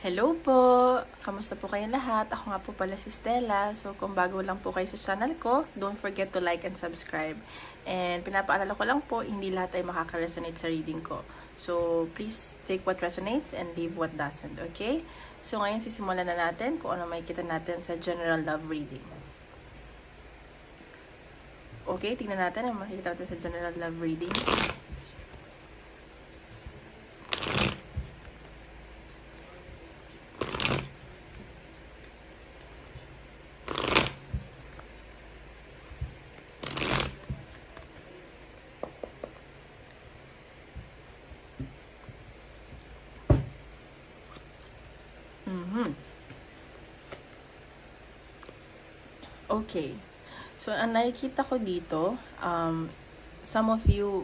Hello po! Kamusta po kayong lahat? Ako nga po pala si Stella. So, kung bago lang po kayo sa channel ko, don't forget to like and subscribe. And pinapaalala ko lang po, hindi lahat ay makaka-resonate sa reading ko. So, please take what resonates and leave what doesn't, okay? So, ngayon sisimulan na natin kung ano makikita natin sa general love reading. Okay, tingnan natin ang makikita natin sa general love reading. Okay. So, ang nakikita ko dito, some of you,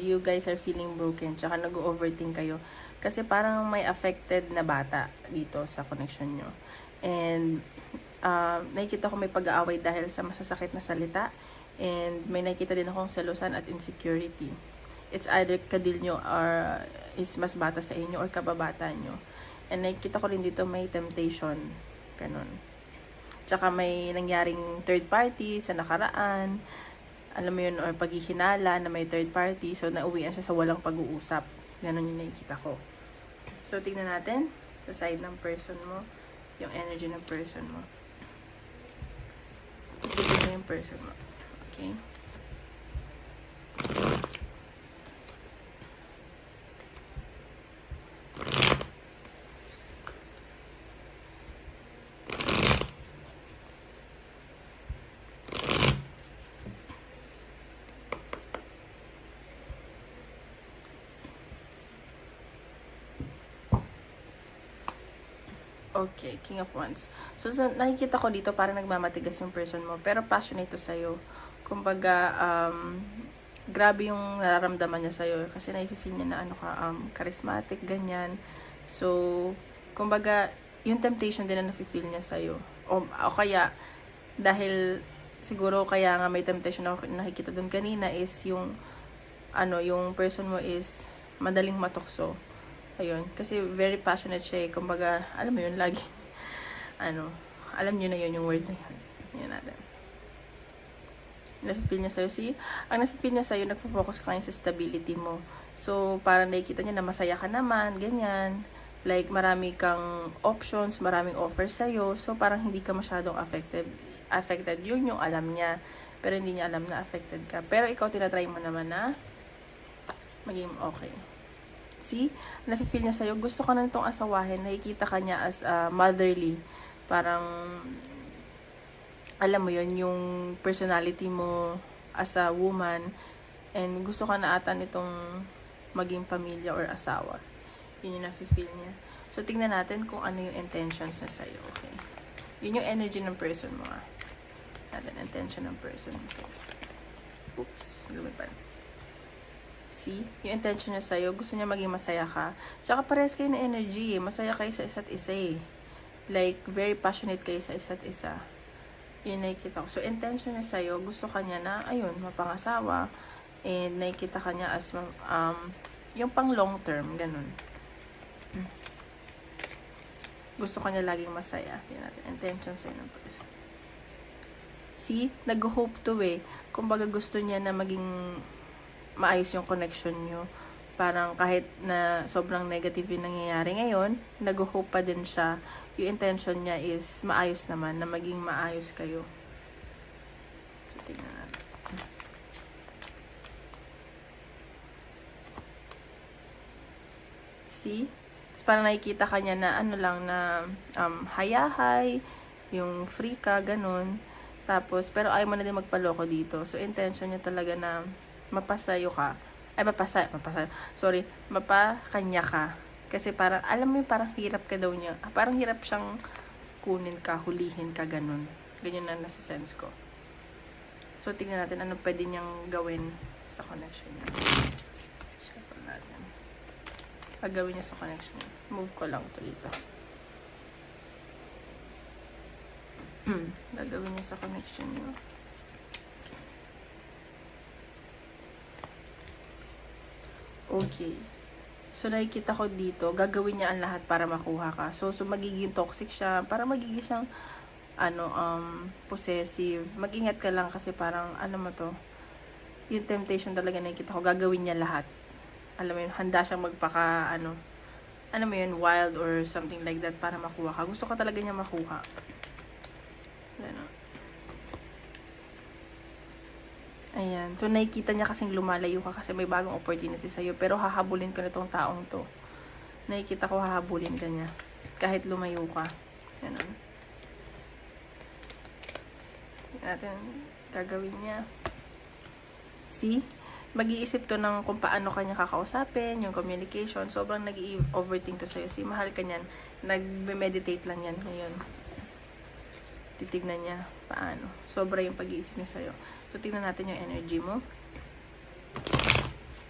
you guys are feeling broken, tsaka nag-overthink kayo. Kasi parang may affected na bata dito sa connection nyo. And, nakikita ko may pag-aaway dahil sa masasakit na salita. And, may nakikita din akong selosan at insecurity. It's either kadil nyo or is mas bata sa inyo or kababata nyo. And nakikita ko rin dito may temptation. Ganun. Tsaka may nangyaring third party sa nakaraan, alam mo yun, or paghihinala na may third party, so nauwian siya sa walang pag-uusap. Ganon yung nakikita ko. So, tingnan natin sa side ng person mo, yung energy ng person mo. Isipin mo yung person mo. Okay? Okay, King of Wands. So, nakikita ko dito parang nagmamatigas yung person mo, pero passionate to sa'yo. Kumbaga, grabe yung nararamdaman niya sa'yo kasi nafe-feel niya na charismatic, ganyan. So, kumbaga, yung temptation din na nafe-feel niya sa'yo. O kaya, dahil siguro kaya nga may temptation na nakikita doon kanina is yung, yung person mo is madaling matukso. Ayun, kasi very passionate siya eh. Kumbaga, alam mo yun, lagi, alam nyo na yun yung word na yun. Yan natin. Nafe-feel niya sa'yo. See, ang nafe-feel niya sa'yo, nagpo-focus ka sa stability mo. So, parang nakikita niya na masaya ka naman, ganyan. Like, marami kang options, maraming offers sa'yo. So, parang hindi ka masyadong affected. Yun yung alam niya. Pero hindi niya alam na affected ka. Pero ikaw, tinatry mo naman na maging okay. See? Nafe-feel niya sa'yo. Gusto ka na itong asawahin. Nakikita ka niya as motherly. Parang, alam mo yun, yung personality mo as a woman. And gusto ka na ata nitong maging pamilya or asawa. Yun yung nafe-feel niya. So, tingnan natin kung ano yung intentions niya sa'yo. Okay? Yun yung energy ng person mo. Natin, intention ng person mo sa'yo. Oops. Lumipad. See? Yung intention niya sa'yo, gusto niya maging masaya ka. Tsaka parehas kayo na energy eh. Masaya kayo sa isa't isa eh. Like, very passionate kayo sa isa't isa. Yun nakikita ko. So, intention niya sa'yo, gusto ka niya na, ayun, mapangasawa. And nakikita ka niya as, yung pang long term, ganun. Gusto ka niya laging masaya. Tingnan natin, intention sa'yo ng person. See? Nag-hope to eh. Kumbaga gusto niya na maging maayos yung connection nyo. Parang kahit na sobrang negative yung nangyayari ngayon, nag-hope pa din siya. Yung intention niya is maayos naman, na maging maayos kayo. So, tingnan natin. See? Tapos parang nakikita ka niya na hayahay, yung free ka, ganun. Tapos, pero ayaw mo na din magpaloko dito. So, intention niya talaga na mapasayo ka. Ay, mapakanya ka. Kasi parang, alam mo yung parang hirap ka daw niya. Parang hirap siyang kunin ka, hulihin ka, ganun. Ganyan na nasa sense ko. So, tingnan natin ano pwede niyang gawin sa connection niya. Shuffle natin. Pagawin niya sa connection niya. Move ko lang ito dito. Gagawin niya sa connection niya. Okay. So, nakikita ko dito, gagawin niya ang lahat para makuha ka. So magiging toxic siya, para magiging siyang, possessive. Mag-ingat ka lang kasi parang, mo to, yung temptation talaga nakikita ko, gagawin niya lahat. Alam mo yun, handa siyang magpaka, mo yun, wild or something like that para makuha ka. Gusto ko talaga niya makuha. Ano. Ayan. So, nakikita niya kasing lumalayo ka kasi may bagong opportunity sa'yo. Pero hahabulin ka nitong taong to. Nakikita ko hahabulin ka niya. Kahit lumayo ka. Ganun. Natin gagawin niya. See? Mag-iisip to ng kung paano kanya kakausapin, yung communication. Sobrang nag-i-overthink to sa'yo. See, mahal ka niyan. Nag-meditate lang yan ngayon. Titignan niya paano. Sobra yung pag-iisip niya sa'yo. So, tingnan natin yung energy mo.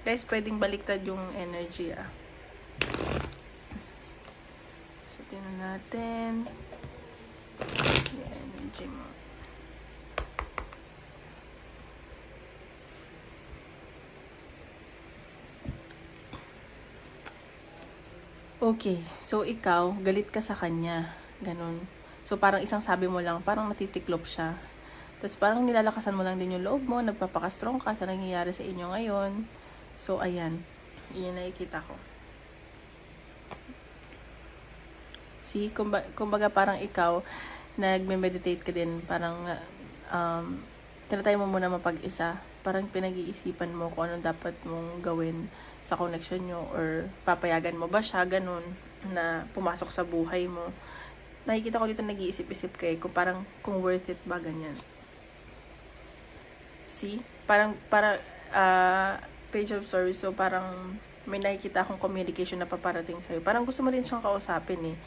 Guys, pwedeng baliktad yung energy, So, tingnan natin yung energy mo. Okay. So, ikaw, galit ka sa kanya. Ganon. So, parang isang sabi mo lang, parang natitiklop siya. Tapos parang nilalakasan mo lang din yung loob mo, nagpapaka-strong ka sa nangyayari sa inyo ngayon. So, ayan. Yun nakikita ko. See, kumbaga parang ikaw, nagme-meditate ka din, parang, tinatry mo muna mapag-isa. Parang pinag-iisipan mo kung anong dapat mong gawin sa connection nyo, or papayagan mo ba siya, ganun, na pumasok sa buhay mo. Nakikita ko dito nag-iisip-isip kayo, kung worth it ba, ganyan. See? Parang, page of stories. So, parang may nakikita akong communication na paparating sa'yo. Parang gusto mo rin siyang kausapin eh.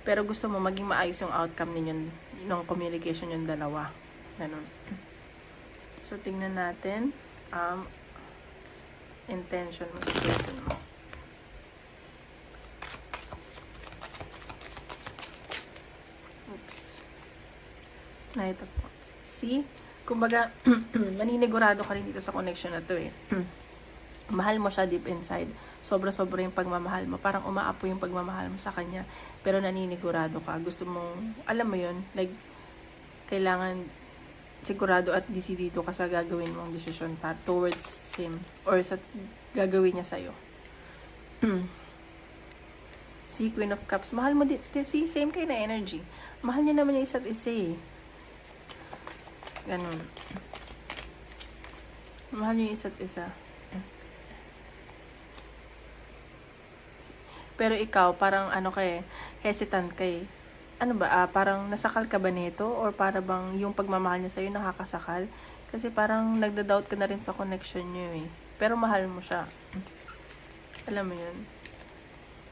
Pero gusto mo maging maayos yung outcome ninyo, ng communication yung dalawa. Ganun. So, tingnan natin. Intention mo sa person mo. Oops. Knight of Wands. See? Kumbaga, maninigurado ka rin dito sa connection na to eh. Mahal mo siya deep inside. Sobra-sobra yung pagmamahal mo. Parang umaapo yung pagmamahal mo sa kanya. Pero naninigurado ka. Gusto mong, alam mo yun, like, kailangan sigurado at decidido ka sa gagawin mong desisyon towards him. Or sa gagawin niya sa'yo. Si Queen of Cups. Mahal mo, si same kayo na energy. Mahal niya naman yung isa't isa eh. Ganun. Mahal niyo yung isa't isa. Pero ikaw, parang hesitant ka eh. Ano ba, parang nasakal ka ba nito? Or para bang yung pagmamahal niya sa'yo nakakasakal? Kasi parang nagda-doubt ka na rin sa connection niyo eh. Pero mahal mo siya. Alam mo yun?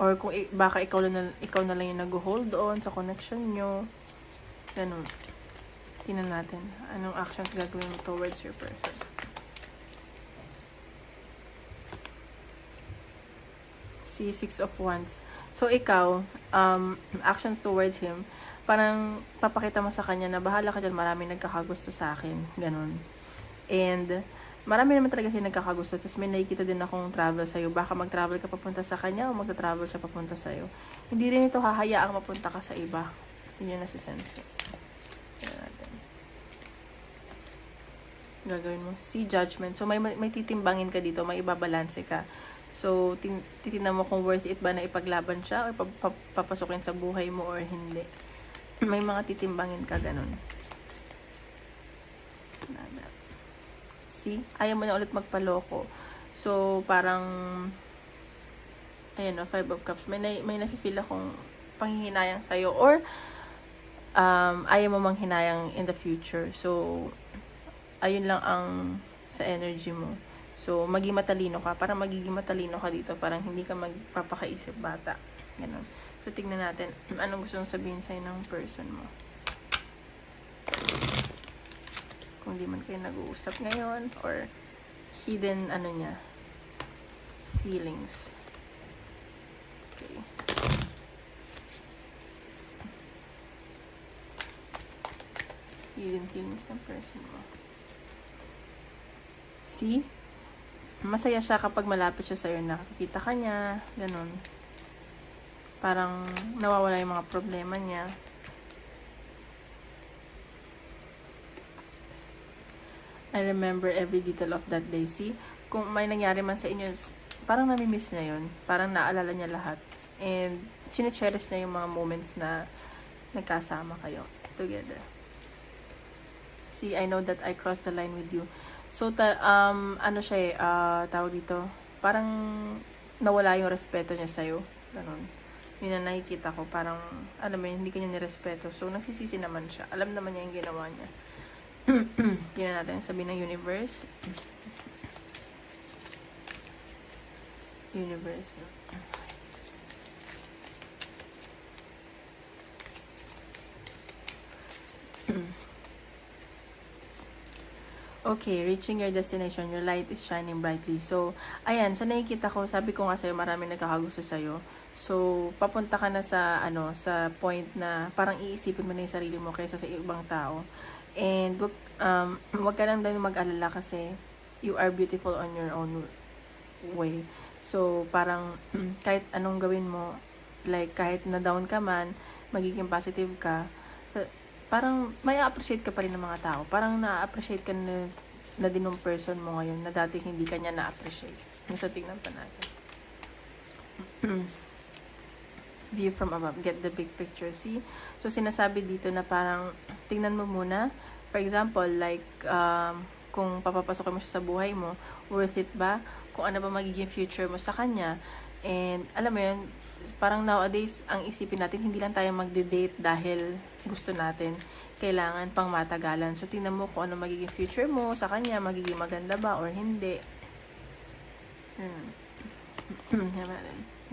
Or kung baka ikaw na lang yung nag-hold on sa connection niyo. Ganun. Tingnan natin. Anong actions gagawin mo towards your person? Si Six of Wands. So, ikaw, actions towards him, parang papakita mo sa kanya na bahala ka dyan, maraming nagkakagusto sa akin. Ganon. And, marami naman talaga siya nagkakagusto. Tapos may nakikita din akong travel sa'yo. Baka mag-travel ka papunta sa kanya o magta-travel siya papunta sa'yo. Hindi rin ito hahayaang mapunta ka sa iba. Yun yung nasisense. Gagawin mo. See judgment. So, may titimbangin ka dito. May ibabalanse ka. So, titignan mo kung worth it ba na ipaglaban siya o papasukin sa buhay mo or hindi. May mga titimbangin ka, ganun. See? Ayaw mo na ulit magpaloko. So, parang, ayan o, Five of Cups. May nafe-feel akong panghihinayang sa'yo or ayaw mo manghinayang in the future. So, ayun lang ang sa energy mo. So, maging matalino ka. Parang magiging matalino ka dito. Parang hindi ka magpapakaisip bata. Ganun. So, tignan natin anong gusto mong sabihin sa'yo ng person mo. Kung di man kayo nag-uusap ngayon or hidden, feelings. Okay. Hidden feelings ng person mo. See? masaya siya kapag malapit siya sa'yo, nakikita ka niya, ganun. Parang nawawala yung mga problema niya. I remember every detail of that day. See, kung may nangyari man sa inyo, parang nami-miss niya yun. Parang naalala niya lahat. And chine-cherish niya yung mga moments na nagkasama kayo together. See, I know that I crossed the line with you. So, ano siya eh, tawag dito, parang nawala yung respeto niya sa'yo. Ganun. Yun na nakikita ko, parang, alam mo yun, hindi kanya nirespeto. So, nagsisisi naman siya. Alam naman niya yung ginawa niya. Yun na natin sabihin ng universe. Universe. Okay, reaching your destination, your light is shining brightly. So, ayan, sa nakikita ko, sabi ko nga sa'yo, maraming nagkakagusto sa'yo. So, papunta ka na sa, sa point na parang iisipin mo na yung sarili mo kaysa sa ibang tao. And, wag ka lang daw mag-alala kasi you are beautiful on your own way. So, parang, kahit anong gawin mo, like, kahit na down ka man, magiging positive ka, parang may appreciate ka pa rin ng mga tao. Parang na-appreciate ka na din ng person mo ngayon na dati hindi ka niya na-appreciate. So, tingnan pa natin. View from above. Get the big picture. See? So, sinasabi dito na parang tingnan mo muna. For example, like, kung papapasok mo siya sa buhay mo, worth it ba? Kung ano ba magiging future mo sa kanya. And, alam mo yun, parang nowadays, ang isipin natin, hindi lang tayo magde-date dahil gusto natin. Kailangan pang matagalan. So, tingnan mo kung ano magiging future mo sa kanya, magiging maganda ba or hindi.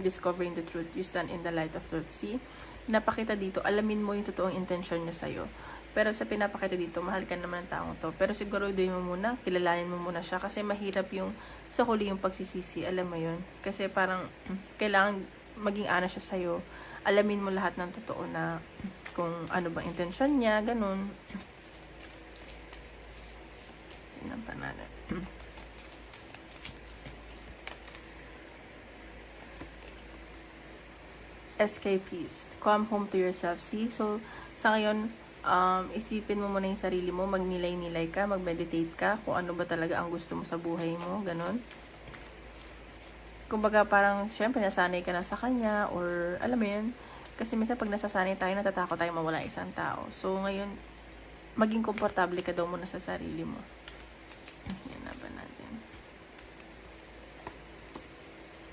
Discovering the truth. You stand in the light of truth. See? Pinapakita dito, alamin mo yung totoong intention niya sa'yo. Pero sa pinapakita dito, mahal ka naman ang taong to. Pero siguro doon mo muna, kilalanin mo muna siya. Kasi mahirap yung, sa huli yung pagsisisi. Alam mo yun? Kasi parang, kailangan maging ana siya sa'yo. Alamin mo lahat ng totoo na kung ano bang intention niya, ganun. Tingnan pa natin. Escapist. Come home to yourself. See? So, sa ngayon, isipin mo muna yung sarili mo, magnilay-nilay ka, mag-meditate ka, kung ano ba talaga ang gusto mo sa buhay mo, ganun. Kumbaga parang, syempre, nasanay ka na sa kanya, or, alam mo yun, kasi minsan pag nasasanay tayo, natatakot tayo mawala isang tao. So, ngayon, maging komportable ka daw muna sa sarili mo. Yan na ba natin?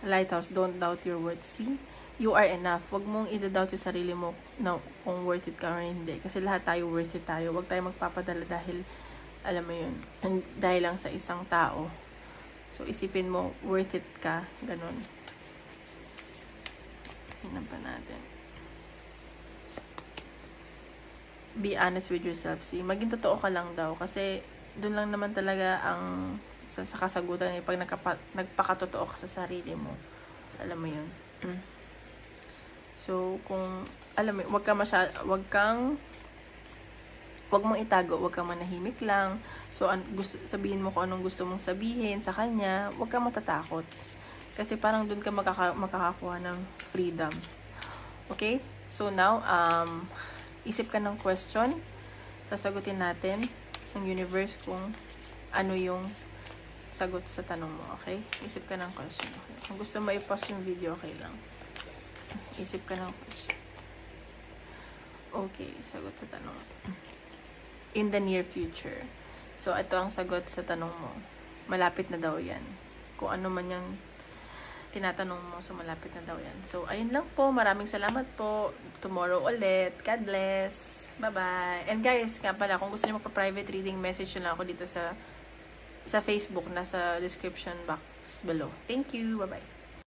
Lighthouse, don't doubt your worth. See? You are enough. Huwag mong i-doubt yung sarili mo na kung worth it ka or hindi. Kasi lahat tayo worth it tayo. Huwag tayo magpapadala dahil, alam mo yun, dahil lang sa isang tao. So, isipin mo, worth it ka. Ganun. Tingnan pa natin. Be honest with yourself. See, maging totoo ka lang daw. Kasi, dun lang naman talaga ang sa kasagutan eh, pag nagpakatotoo ka sa sarili mo. Alam mo yun. So, kung, alam mo, wag mong itago, wag kang manahimik lang. So, sabihin mo kung anong gusto mong sabihin sa kanya, wag kang matatakot. Kasi parang dun ka makakakuha ng freedom. Okay? So, now, isip ka ng question. Sasagutin natin ng universe kung ano yung sagot sa tanong mo. Okay? Isip ka ng question. Okay? Kung gusto mo i-pause yung video, okay lang. Isip ka ng question. Okay, sagot sa tanong. In the near future. So, ito ang sagot sa tanong mo. Malapit na daw yan. Kung ano man yung tinatanong mo, so malapit na daw yan. So, ayun lang po. Maraming salamat po. Tomorrow ulit. God bless. Bye-bye. And guys, nga pala, kung gusto niyo magpa-private reading, message nyo lang ako dito sa Facebook, nasa description box below. Thank you. Bye-bye.